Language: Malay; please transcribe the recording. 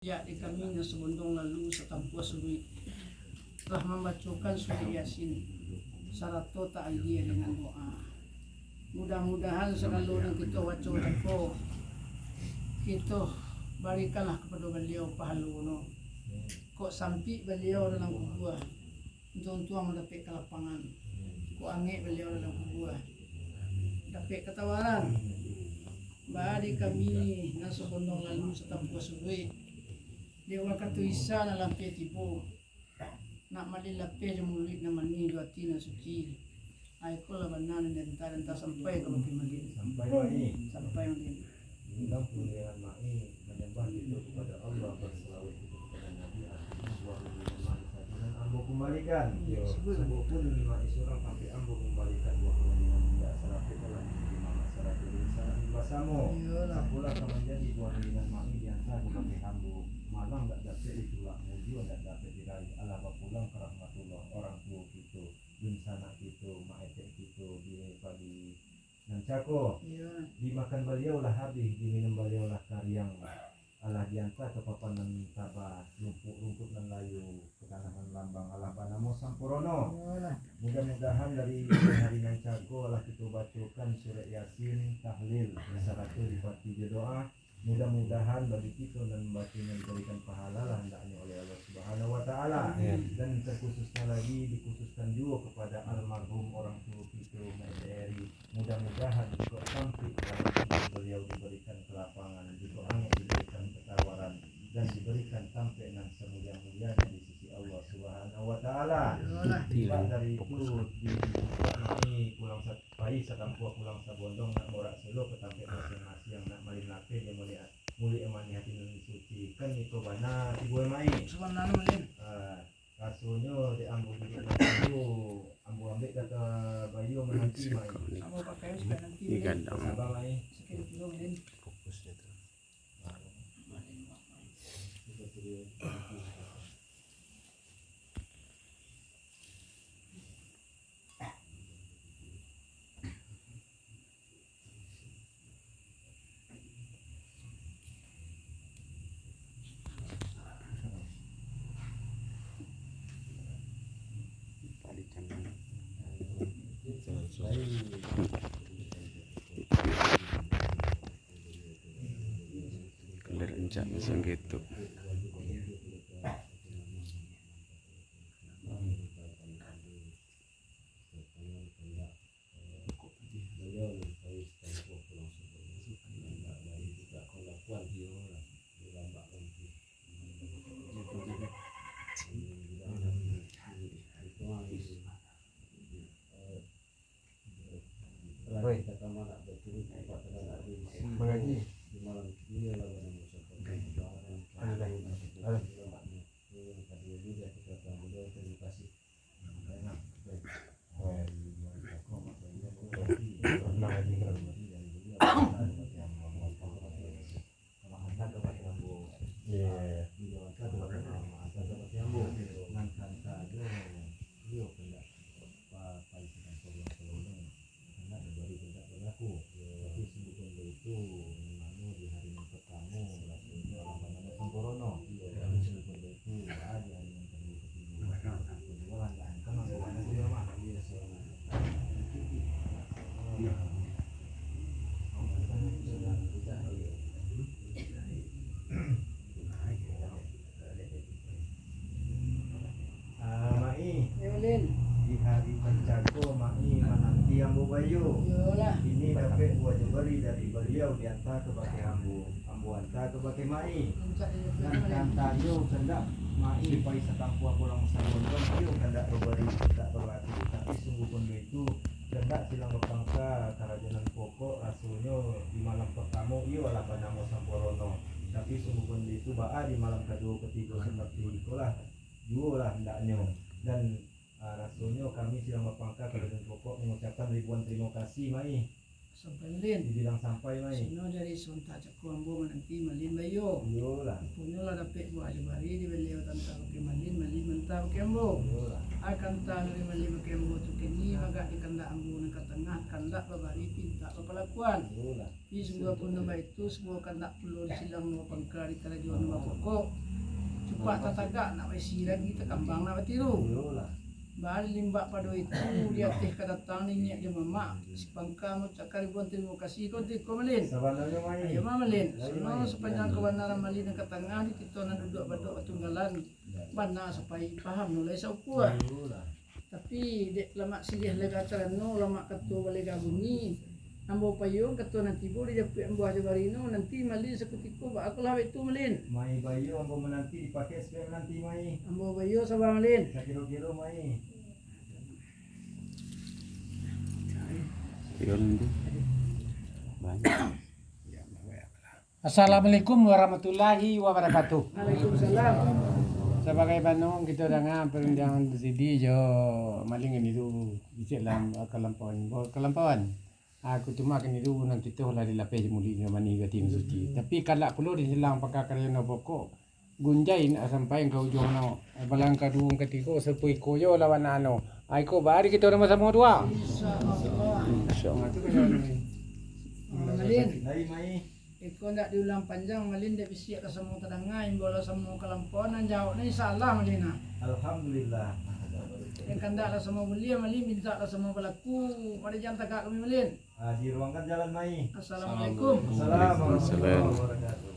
Ya di kami yang sebondong lalu setampuh sulit telah membacakan surat Yasin sarato ta'aliyah dengan doa. Mudah-mudahan selalu yang kita waco-waco kita berikanlah kepada beliau pahala kok sampai beliau dalam kubur tuan-tuan mendapat kelapangan, kok angin beliau dalam kubur dapat ketawaran bagi kami yang sebondong lalu setampuh sulit Dewa katu isa na lampi tipu nak malilape di mulut na mani hati na suci ay ko labanan dan entah sampai ke bagi mali sampai mali dalam pilihan mai menyembah itu kepada Allah berselawat itu kepada Nabi dan ambo kembalikan sebab pun lima isurang sampai ambo kembalikan buah kemenangan tidak serapit dalam lima masalah tulisan bahasamu sebulan akan menjadi buah kemenangan mai diantara kepada ambo malam tak dapat ditolak muji tak dapat diraih Allah pulang ke rahmatullah orang tua kita insana kita maetek kita di Nancako dimakan beliau lah habis diminum beliau lah karyang Allah diantar ke papanan tabah rumput dan layu ketanaman lambang Allah panamo sampurno mudah-mudahan dari hari Nancako lah kita bacakan surat Yasin tahlil satu dipati doa mudah-mudahan bagi kita dan batinnya diberikan pahala lah hendaknya oleh Allah Subhanahu wa taala dan terkhususnya lagi dikhususkan juga kepada almarhum orang tua kita Maideri mudah-mudahan juga sampai dalam beliau diberikan kelapangan juga angin diberikan ketawaran dan diberikan sampai nan semulia-mulia di sisi Allah Subhanahu wa taala dari itu ini pulang pai satampu pulang sabondong nak morak selo ketampe masing-masing yang nak malin lape dia mulia emani hati nan suci kan itu bana ibu emai sebenarnya malin kasunyo di ambu di ambu ambek kata bayu menanti mai ambo pakai supaya nanti gandang sabang mai sekian kilo malin fokus dia tu kelenjak macam gitu. Mengaji di hari Nancako mai menanti ambu bayu ini dapat buat jebari dari beliau diantar kepada ambu antar kepada mai dan kantanyo hendak mai pai satampu pulang sabondong yo hendak berbari tidak berarti tapi sungguh pun itu hendak silang bangsa karajanan pokok rasulnya di malam pertama iyo ala panamo samporono tapi sungguh pun itu baa di malam kedua ketiga seperti itulah dua lah hendaknya dan rasulnya kami silang berpangkat karajanan pokok mengucapkan ribuan terima kasih mai sampai malin. dibilang sampai mai. Sino dari sontak cakuan bo nanti malin bayo. Yo lah. Punya lah dapat buah aja bari di beliau tentang pakai malin mentah pakai ambo. Yo lah. Akan tahu di malin pakai ambo tu kini agak ikandak ambo nak ke tengah kandak babari pinta kepelakuan. Yo lah. Di sebuah pun nama itu sebuah kandak perlu silang mau pangkal di kerajuan nama pokok. Cepat tatagak nak besi lagi terkambang nak batiru. Yo lah. Bali limbak pada itu dia teh kedatang ni dia mama si pangka mo cakar ribuan terima kasih kau teh kau malin. Sebenarnya mai. Ayo malin. Sono sepanjang kebenaran malin yang ke tengah di kita nan duduk badok tunggalan. Mana sampai paham mulai saukuan. Yo lah. Tapi dek lama silih lega terano lama ketu balega bunyi. Ambo payung ketu nanti boleh dapat ambo aja barino nanti malin sekutiko ba aku lah itu malin. Mai bayu ambo menanti dipakai SPM nanti mai. Ambo bayo sabah malin. Kira-kira mai. Yun din. Banyak. Assalamualaikum warahmatullahi wabarakatuh. Waalaikumsalam. Sebagai Bandung kita dengan perundangan di sini jo maling ini tu bisa dalam kelampauan. Aku cuma kan itu nanti tu lah dilapis muli dengan mani ke tim suci. Tapi kalau perlu di silang pakai karya pokok gunjain sampai ke ujung no. Balang kadung ketiga sepui koyo lawan ano. Aiko bari kita orang sama dua. Insyaallah. Insyaallah. Itu kan. Malin. Dari mai. Iko ndak diulang panjang malin dak bisiak ke semua tedangai bola semua kelamponan jauh ni salah malina. Alhamdulillah. Yang kandak lah semua belia malin minta lah semua berlaku pada jam tagak kami malin. Diruangkan jalan mai. Assalamualaikum. Assalamualaikum warahmatullahi wabarakatuh.